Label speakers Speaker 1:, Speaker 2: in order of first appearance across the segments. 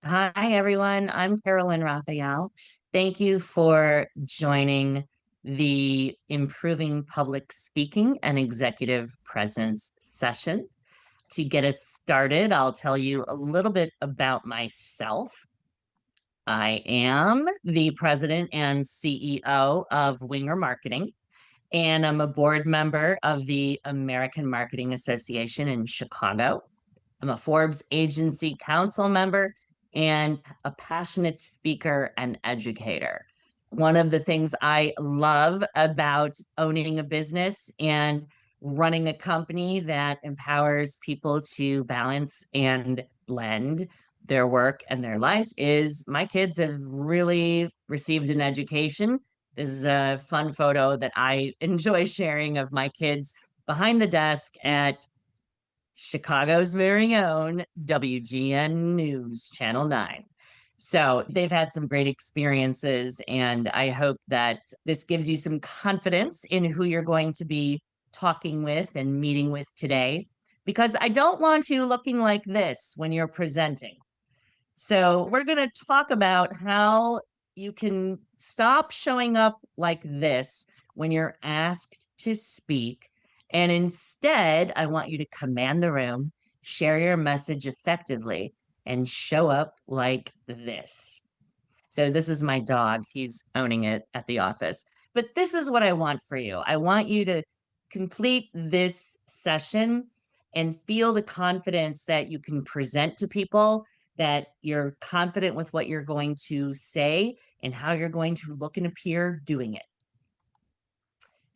Speaker 1: Hi, everyone. I'm Karolyn Raphael. Thank you for joining the Improving Public Speaking and Executive Presence session. To get us started, I'll tell you a little bit about myself. I am the president and CEO of Winger Marketing, and I'm a board member of the American Marketing Association in Chicago. I'm a Forbes Agency Council member and a passionate speaker and educator. One of the things I love about owning a business and running a company that empowers people to balance and blend their work and their life is my kids have really received an education. This is a fun photo that I enjoy sharing of my kids behind the desk at Chicago's very own WGN News, Channel 9. So they've had some great experiences, and I hope that this gives you some confidence in who you're going to be talking with and meeting with today, because I don't want you looking like this when you're presenting. So we're going to talk about how you can stop showing up like this when you're asked to speak. And instead, I want you to command the room, share your message effectively, and show up like this. So this is my dog. He's owning it at the office. But this is what I want for you. I want you to complete this session and feel the confidence that you can present to people, that you're confident with what you're going to say and how you're going to look and appear doing it.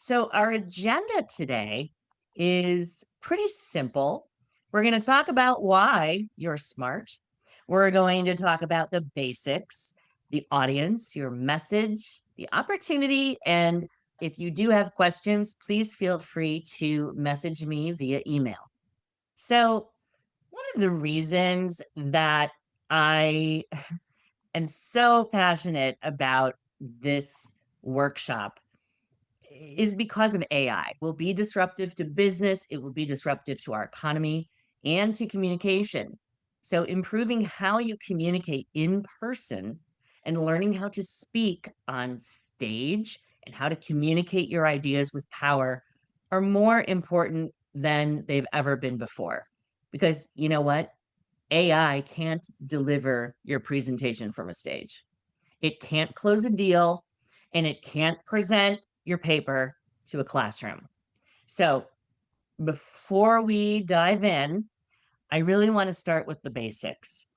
Speaker 1: So, our agenda today is pretty simple. We're going to talk about why you're smart. We're going to talk about the basics, the audience, your message, the opportunity. And if you do have questions, please feel free to message me via email. So, one of the reasons that I am so passionate about this workshop is because of AI. It will be disruptive to business, it will be disruptive to our economy and to communication. So, improving how you communicate in person and learning how to speak on stage and how to communicate your ideas with power are more important than they've ever been before. Because you know what? AI can't deliver your presentation from a stage. It can't close a deal and it can't present your paper to a classroom. So, before we dive in, I really want to start with the basics.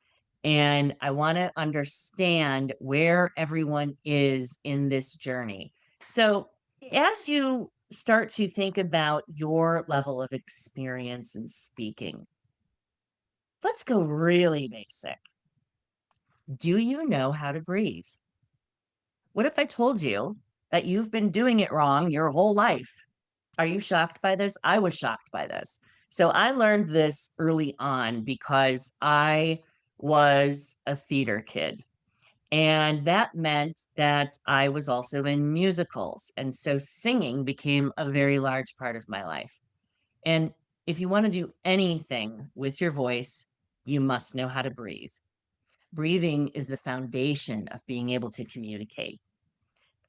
Speaker 1: And I want to understand where everyone is in this journey. So, as you start to think about your level of experience in speaking, let's go really basic. Do you know how to breathe? What if I told you that you've been doing it wrong your whole life? Are you shocked by this? I was shocked by this. So I learned this early on because I was a theater kid. And that meant that I was also in musicals. And so singing became a very large part of my life. And if you want to do anything with your voice, you must know how to breathe. Breathing is the foundation of being able to communicate,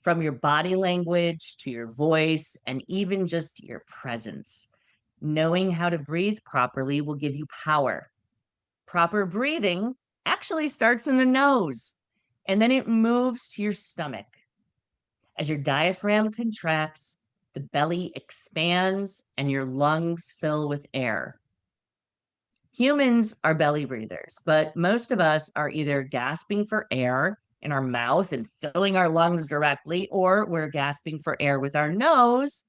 Speaker 1: from your body language to your voice and even just your presence. Knowing how to breathe properly will give you power. Proper breathing actually starts in the nose and then it moves to your stomach. As your diaphragm contracts, the belly expands and your lungs fill with air. Humans are belly breathers, but most of us are either gasping for air in our mouth and filling our lungs directly, or we're gasping for air with our nose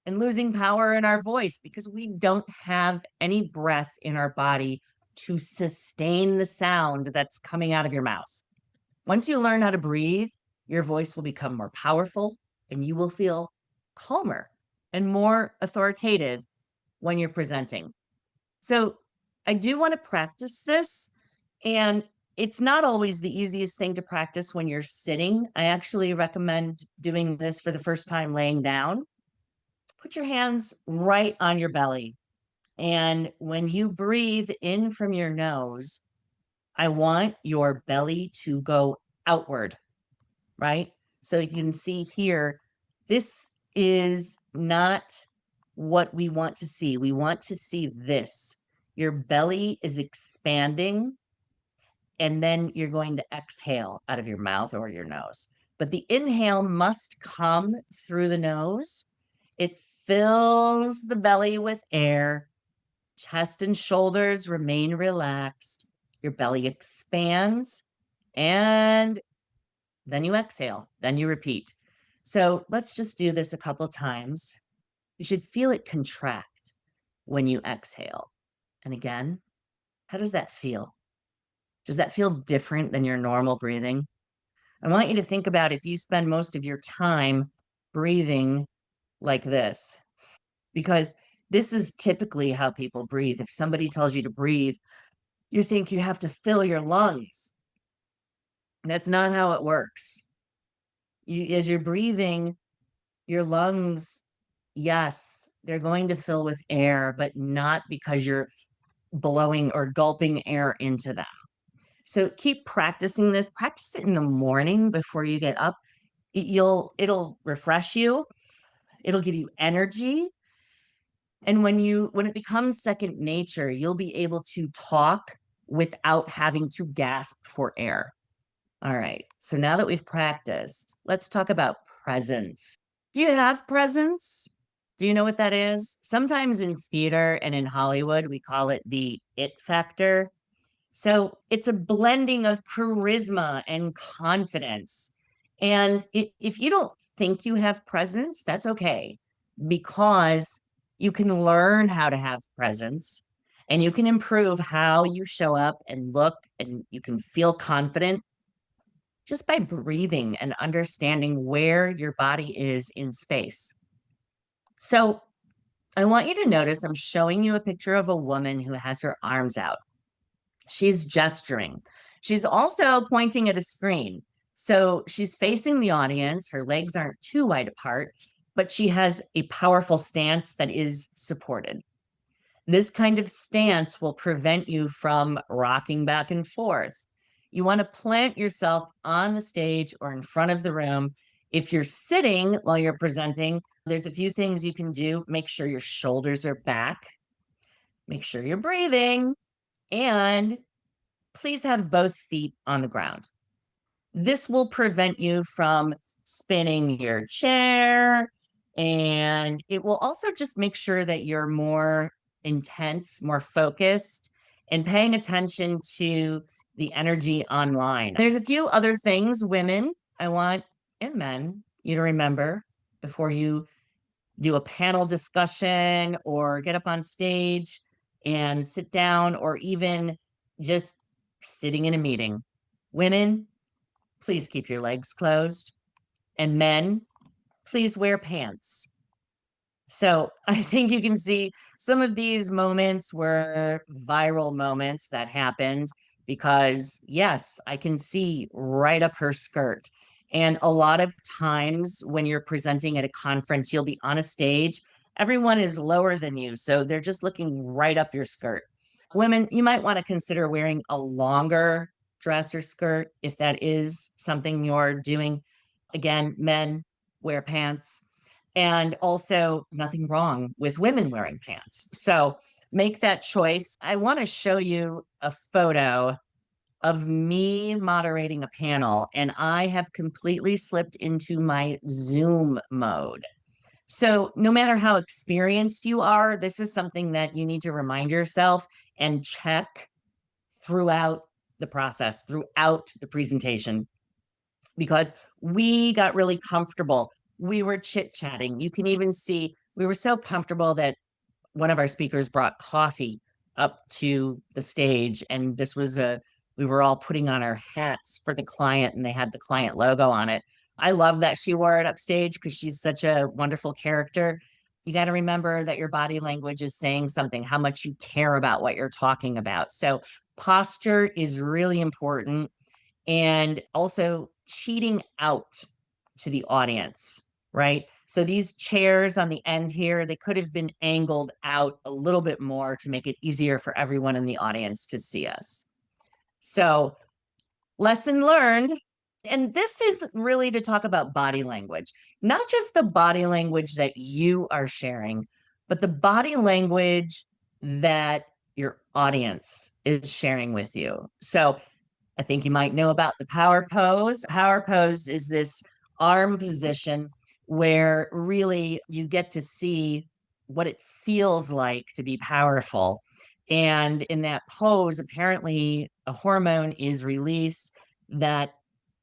Speaker 1: and losing power in our voice because we don't have any breath in our body to sustain the sound that's coming out of your mouth. Once you learn how to breathe, your voice will become more powerful and you will feel calmer and more authoritative when you're presenting. So, I do want to practice this, and it's not always the easiest thing to practice when you're sitting. I actually recommend doing this for the first time laying down. Put your hands right on your belly. And when you breathe in from your nose, I want your belly to go outward, right? So you can see here, this is not what we want to see. We want to see this. Your belly is expanding, and then you're going to exhale out of your mouth or your nose. But the inhale must come through the nose. It fills the belly with air. Chest and shoulders remain relaxed. Your belly expands, and then you exhale, then you repeat. So let's just do this a couple times. You should feel it contract when you exhale. And again, how does that feel? Does that feel different than your normal breathing? I want you to think about if you spend most of your time breathing like this, because this is typically how people breathe. If somebody tells you to breathe, you think you have to fill your lungs. That's not how it works. As you're breathing, your lungs, yes, they're going to fill with air, but not because you're blowing or gulping air into them. So keep practicing this. Practice it in the morning before you get up. It'll refresh you. It'll give you energy. And when it becomes second nature, you'll be able to talk without having to gasp for air. All right. So now that we've practiced, let's talk about presence. Do you have presence? Do you know what that is? Sometimes in theater and in Hollywood, we call it the it factor. So it's a blending of charisma and confidence. And if you don't think you have presence, that's okay, because you can learn how to have presence and you can improve how you show up and look, and you can feel confident just by breathing and understanding where your body is in space. So I want you to notice I'm showing you a picture of a woman who has her arms out. She's gesturing. She's also pointing at a screen. So she's facing the audience. Her legs aren't too wide apart, but she has a powerful stance that is supported. This kind of stance will prevent you from rocking back and forth. You want to plant yourself on the stage or in front of the room. If you're sitting while you're presenting, there's a few things you can do. Make sure your shoulders are back, make sure you're breathing, and please have both feet on the ground. This will prevent you from spinning your chair, and it will also just make sure that you're more intense, more focused, and paying attention to the energy online. There's a few other things, women, I want, and men, you to remember before you do a panel discussion or get up on stage and sit down, or even just sitting in a meeting. Women, please keep your legs closed. And men, please wear pants. So I think you can see some of these moments were viral moments that happened because, yes, I can see right up her skirt. And a lot of times when you're presenting at a conference, you'll be on a stage, everyone is lower than you. So they're just looking right up your skirt. Women, you might want to consider wearing a longer dress or skirt if that is something you're doing. Again, men wear pants, and also nothing wrong with women wearing pants. So make that choice. I want to show you a photo of me moderating a panel, and I have completely slipped into my Zoom mode. So, no matter how experienced you are, this is something that you need to remind yourself and check throughout the process, throughout the presentation, because we got really comfortable. We were chit chatting. You can even see we were so comfortable that one of our speakers brought coffee up to the stage. And we were all putting on our hats for the client, and they had the client logo on it. I love that she wore it upstage because she's such a wonderful character. You got to remember that your body language is saying something, how much you care about what you're talking about. So, posture is really important, and also cheating out to the audience, right? So these chairs on the end here, they could have been angled out a little bit more to make it easier for everyone in the audience to see us. So, lesson learned. And this is really to talk about body language, not just the body language that you are sharing, but the body language that your audience is sharing with you. So, I think you might know about the power pose. Power pose is this arm position where really you get to see what it feels like to be powerful. And in that pose, apparently a hormone is released that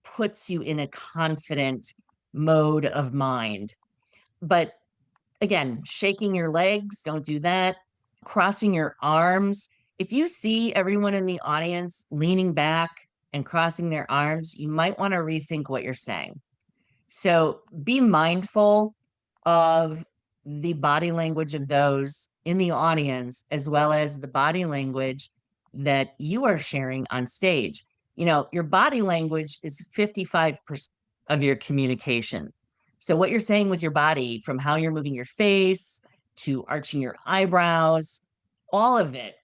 Speaker 1: puts you in a confident mode of mind. But again, shaking your legs, don't do that. Crossing your arms. If you see everyone in the audience leaning back and crossing their arms, you might want to rethink what you're saying. So be mindful of the body language of those in the audience, as well as the body language that you are sharing on stage. You know, your body language is 55% of your communication. So, what you're saying with your body, from how you're moving your face to arching your eyebrows, all of it,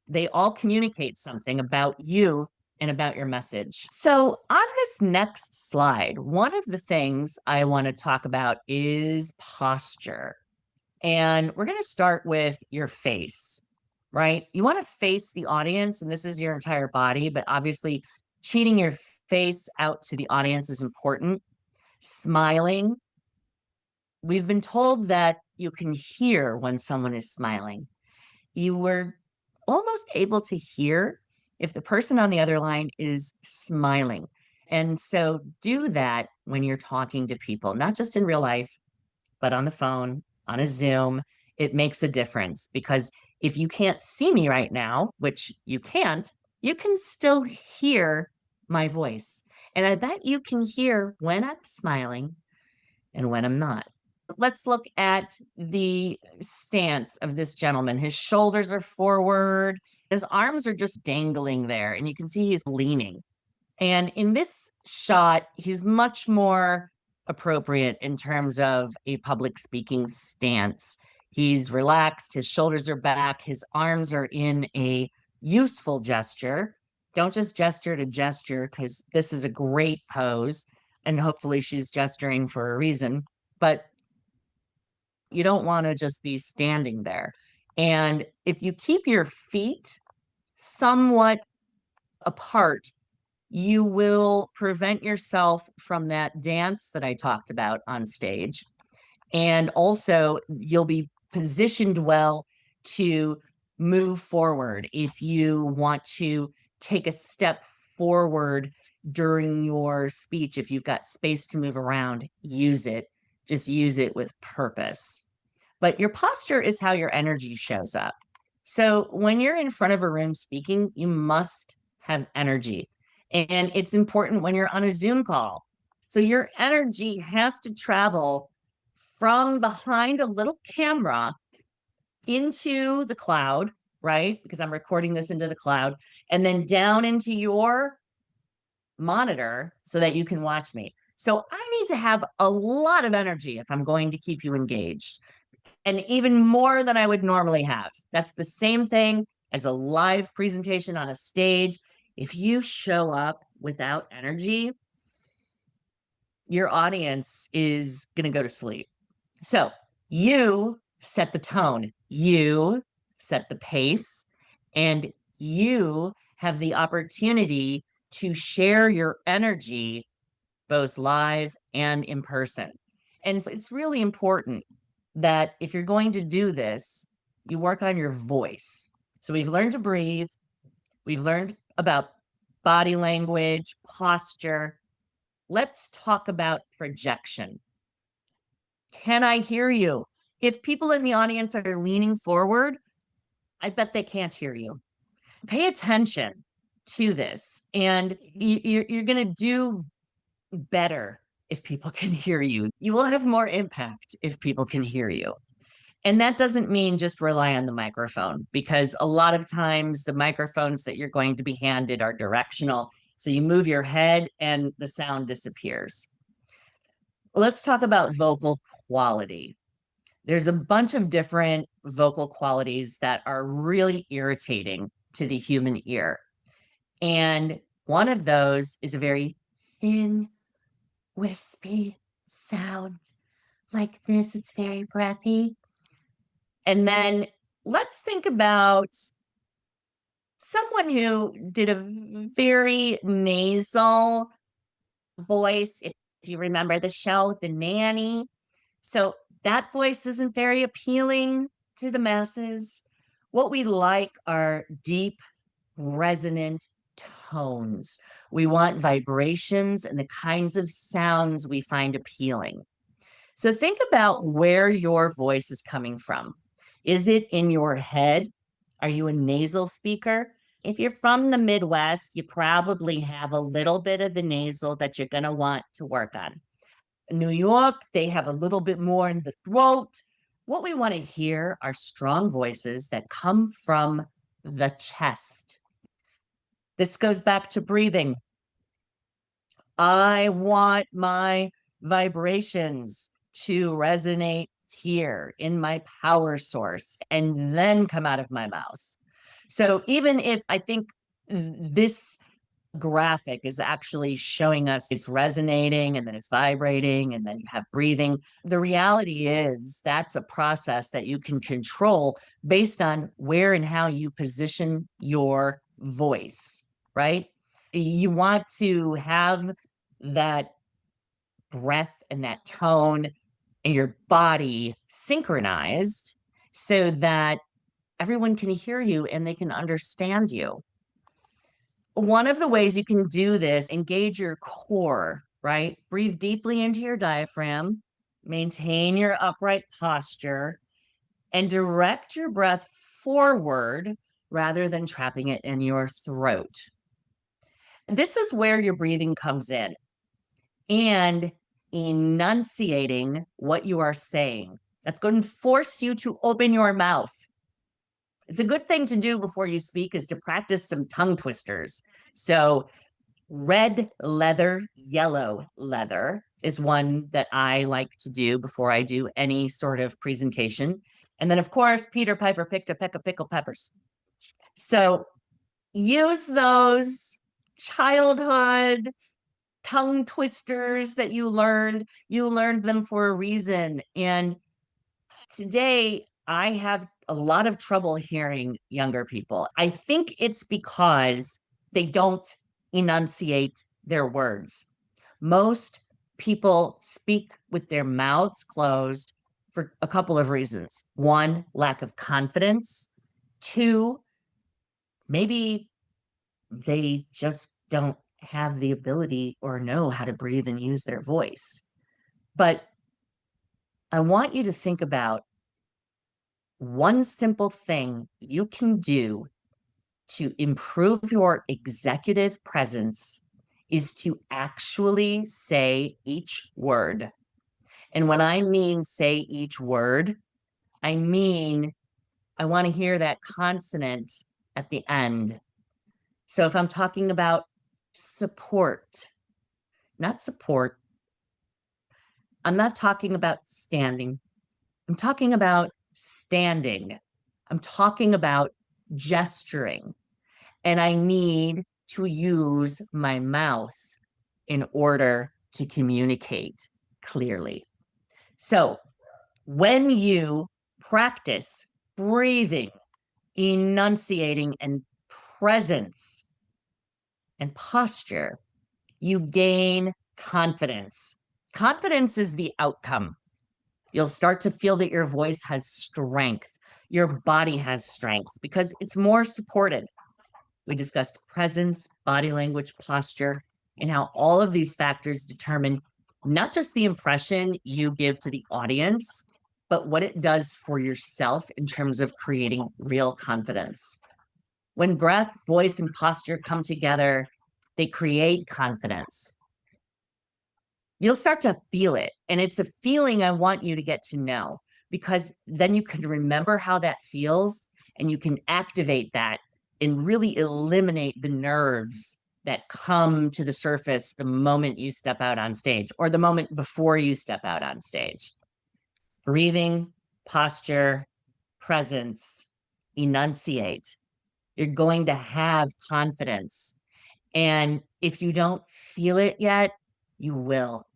Speaker 1: they all communicate something about you and about your message. So, on this next slide, one of the things I want to talk about is posture. And we're going to start with your face, right? You want to face the audience, and this is your entire body, but obviously, cheating your face out to the audience is important. Smiling. We've been told that you can hear when someone is smiling. You were almost able to hear if the person on the other line is smiling. And so do that when you're talking to people, not just in real life, but on the phone, on a Zoom. It makes a difference because if you can't see me right now, which you can't, you can still hear my voice. And I bet you can hear when I'm smiling and when I'm not. Let's look at the stance of this gentleman. His shoulders are forward, his arms are just dangling there, and you can see he's leaning. And in this shot, he's much more appropriate in terms of a public speaking stance. He's relaxed, his shoulders are back, his arms are in a useful gesture. Don't just gesture to gesture, because this is a great pose, and hopefully she's gesturing for a reason. But you don't want to just be standing there. And if you keep your feet somewhat apart, you will prevent yourself from that dance that I talked about on stage. And also, you'll be positioned well to move forward. If you want to take a step forward during your speech, if you've got space to move around, use it. Just use it with purpose. But your posture is how your energy shows up. So when you're in front of a room speaking, you must have energy. And it's important when you're on a Zoom call. So your energy has to travel from behind a little camera into the cloud, right? Because I'm recording this into the cloud, and then down into your monitor so that you can watch me. So I need to have a lot of energy if I'm going to keep you engaged, and even more than I would normally have. That's the same thing as a live presentation on a stage. If you show up without energy, your audience is going to go to sleep. So you set the tone, you set the pace, and you have the opportunity to share your energy both live and in person. And it's really important that if you're going to do this, you work on your voice. So we've learned to breathe, we've learned about body language, posture. Let's talk about projection. Can I hear you? If people in the audience are leaning forward, I bet they can't hear you. Pay attention to this, and you're going to do better if people can hear you. You will have more impact if people can hear you. And that doesn't mean just rely on the microphone, because a lot of times the microphones that you're going to be handed are directional. So you move your head and the sound disappears. Let's talk about vocal quality. There's a bunch of different vocal qualities that are really irritating to the human ear. And one of those is a very thin, wispy sound like this. It's very breathy. And then let's think about someone who did a very nasal voice. If you remember the show, The Nanny. So that voice isn't very appealing to the masses. What we like are deep, resonant tones. We want vibrations and the kinds of sounds we find appealing. So think about where your voice is coming from. Is it in your head? Are you a nasal speaker? If you're from the Midwest, you probably have a little bit of the nasal that you're going to want to work on. In New York, they have a little bit more in the throat. What we want to hear are strong voices that come from the chest. This goes back to breathing. I want my vibrations to resonate here in my power source and then come out of my mouth. So even if I think this graphic is actually showing us it's resonating and then it's vibrating and then you have breathing, the reality is that's a process that you can control based on where and how you position your voice, right? You want to have that breath and that tone and your body synchronized so that everyone can hear you and they can understand you. One of the ways you can do this, engage your core, right? Breathe deeply into your diaphragm, maintain your upright posture, and direct your breath forward rather than trapping it in your throat. This is where your breathing comes in and enunciating what you are saying. That's going to force you to open your mouth. It's a good thing to do before you speak is to practice some tongue twisters. So red leather, yellow leather is one that I like to do before I do any sort of presentation. And then, of course, Peter Piper picked a peck of pickled peppers. So use those childhood tongue twisters that you learned. You learned them for a reason. And today, I have a lot of trouble hearing younger people. I think it's because they don't enunciate their words. Most people speak with their mouths closed for a couple of reasons. One, lack of confidence. Two, maybe they just don't have the ability or know how to breathe and use their voice. But I want you to think about one simple thing you can do to improve your executive presence is to actually say each word. And when I mean say each word, I mean I want to hear that consonant at the end. So if I'm talking about support, not support, I'm not talking about standing. I'm talking about standing. I'm talking about gesturing. And I need to use my mouth in order to communicate clearly. So when you practice breathing, enunciating, and presence and posture, you gain confidence. Confidence is the outcome. You'll start to feel that your voice has strength, your body has strength because it's more supported. We discussed presence, body language, posture, and how all of these factors determine not just the impression you give to the audience, but what it does for yourself in terms of creating real confidence. When breath, voice, and posture come together, they create confidence. You'll start to feel it. And it's a feeling I want you to get to know because then you can remember how that feels and you can activate that and really eliminate the nerves that come to the surface the moment you step out on stage or the moment before you step out on stage. Breathing, posture, presence, enunciate. You're going to have confidence. And if you don't feel it yet, you will.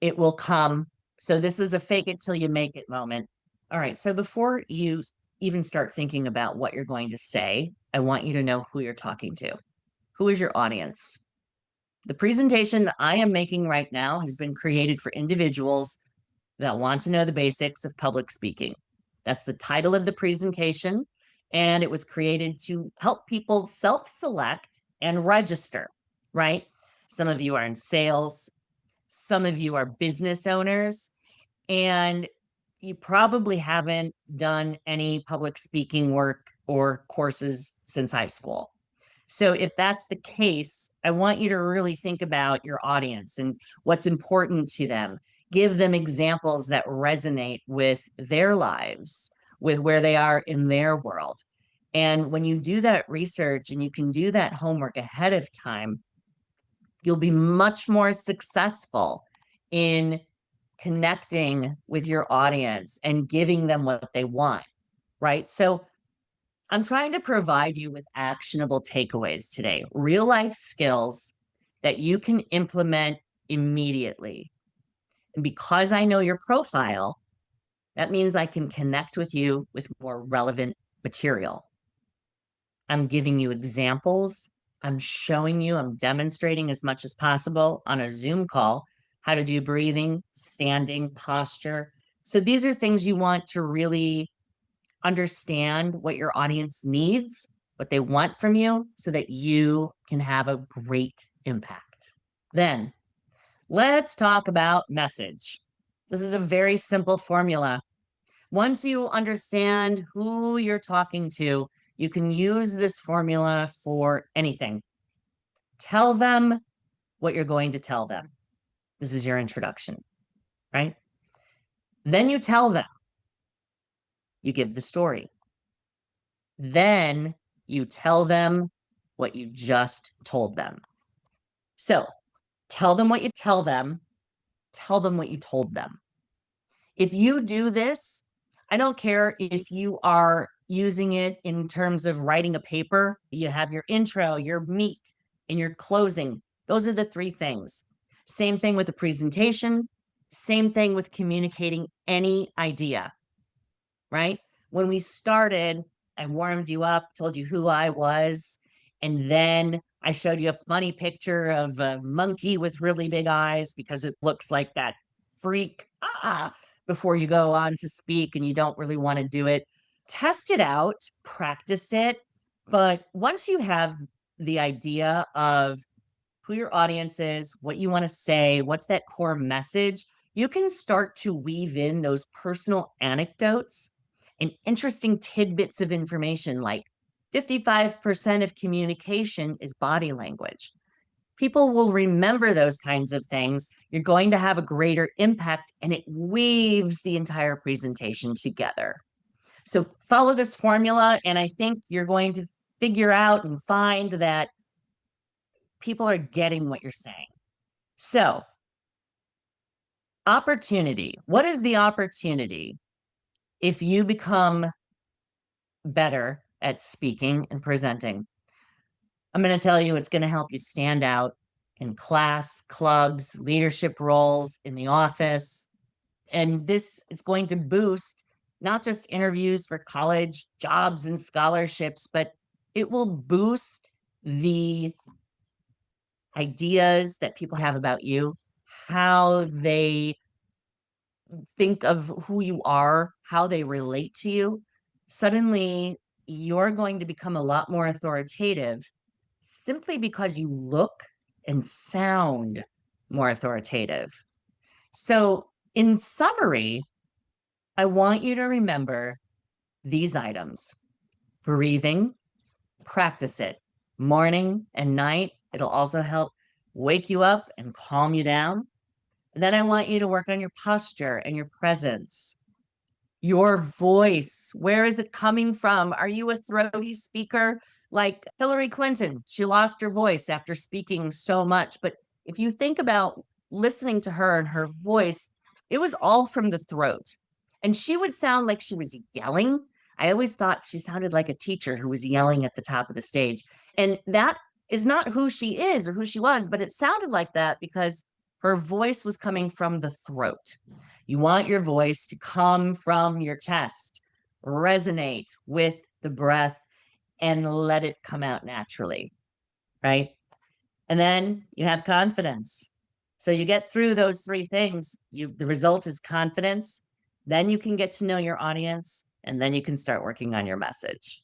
Speaker 1: It will come. So this is a fake it till you make it moment. All right. So before you even start thinking about what you're going to say, I want you to know who you're talking to. Who is your audience? The presentation that I am making right now has been created for individuals that want to know the basics of public speaking. That's the title of the presentation. And it was created to help people self select and register, right? Some of you are in sales, some of you are business owners, and you probably haven't done any public speaking work or courses since high school. So, if that's the case, I want you to really think about your audience and what's important to them. Give them examples that resonate with their lives, with where they are in their world. And when you do that research and you can do that homework ahead of time, you'll be much more successful in connecting with your audience and giving them what they want, right? So, I'm trying to provide you with actionable takeaways today, real life skills that you can implement immediately. And because I know your profile, that means I can connect with you with more relevant material. I'm giving you examples. I'm showing you, I'm demonstrating as much as possible on a Zoom call how to do breathing, standing, posture. So these are things you want to really understand what your audience needs, what they want from you, so that you can have a great impact. Then let's talk about message. This is a very simple formula. Once you understand who you're talking to, you can use this formula for anything. Tell them what you're going to tell them. This is your introduction, right? Then you tell them, you give the story. Then you tell them what you just told them. So tell them what you tell them what you told them. If you do this, I don't care if you are using it in terms of writing a paper, you have your intro, your meat, and your closing. Those are the three things. Same thing with the presentation, same thing with communicating any idea, right? When we started, I warmed you up, told you who I was, and then I showed you a funny picture of a monkey with really big eyes because it looks like that freak before you go on to speak and you don't really want to do it. Test it out, practice it. But once you have the idea of who your audience is, what you want to say, what's that core message, you can start to weave in those personal anecdotes and interesting tidbits of information like 55% of communication is body language. People will remember those kinds of things. You're going to have a greater impact, and it weaves the entire presentation together. So follow this formula, and I think you're going to figure out and find that people are getting what you're saying. So, opportunity. What is the opportunity if you become better at speaking and presenting? I'm going to tell you it's going to help you stand out in class, clubs, leadership roles, in the office. And this is going to boost not just interviews for college jobs and scholarships, but it will boost the ideas that people have about you, how they think of who you are, how they relate to you. Suddenly, you're going to become a lot more authoritative simply because you look and sound more authoritative. So, in summary, I want you to remember these items: breathing, practice it morning and night. It'll also help wake you up and calm you down. And then I want you to work on your posture and your presence. Your voice, where is it coming from? Are you a throaty speaker like Hillary Clinton? She lost her voice after speaking so much. But if you think about listening to her and her voice, it was all from the throat. And she would sound like she was yelling. I always thought she sounded like a teacher who was yelling at the top of the stage. And that is not who she is or who she was, but it sounded like that because her voice was coming from the throat. You want your voice to come from your chest, resonate with the breath, and let it come out naturally, right? And then you have confidence. So you get through those three things. The result is confidence. Then you can get to know your audience, and then you can start working on your message.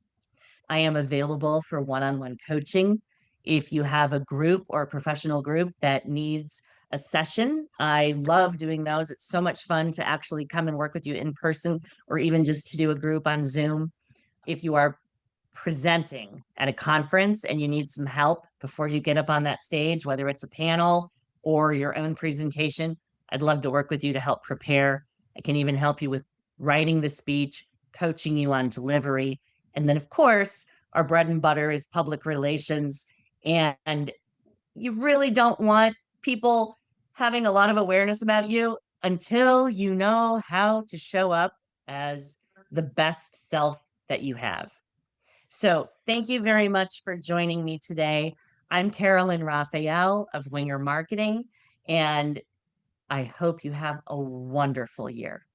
Speaker 1: I am available for one-on-one coaching. If you have a group or a professional group that needs a session, I love doing those. It's so much fun to actually come and work with you in person or even just to do a group on Zoom. If you are presenting at a conference and you need some help before you get up on that stage, whether it's a panel or your own presentation, I'd love to work with you to help prepare. I can even help you with writing the speech, coaching you on delivery. And then, of course, our bread and butter is public relations. And you really don't want people having a lot of awareness about you until you know how to show up as the best self that you have. So thank you very much for joining me today. I'm Karolyn Raphael of Winger Marketing, and I hope you have a wonderful year.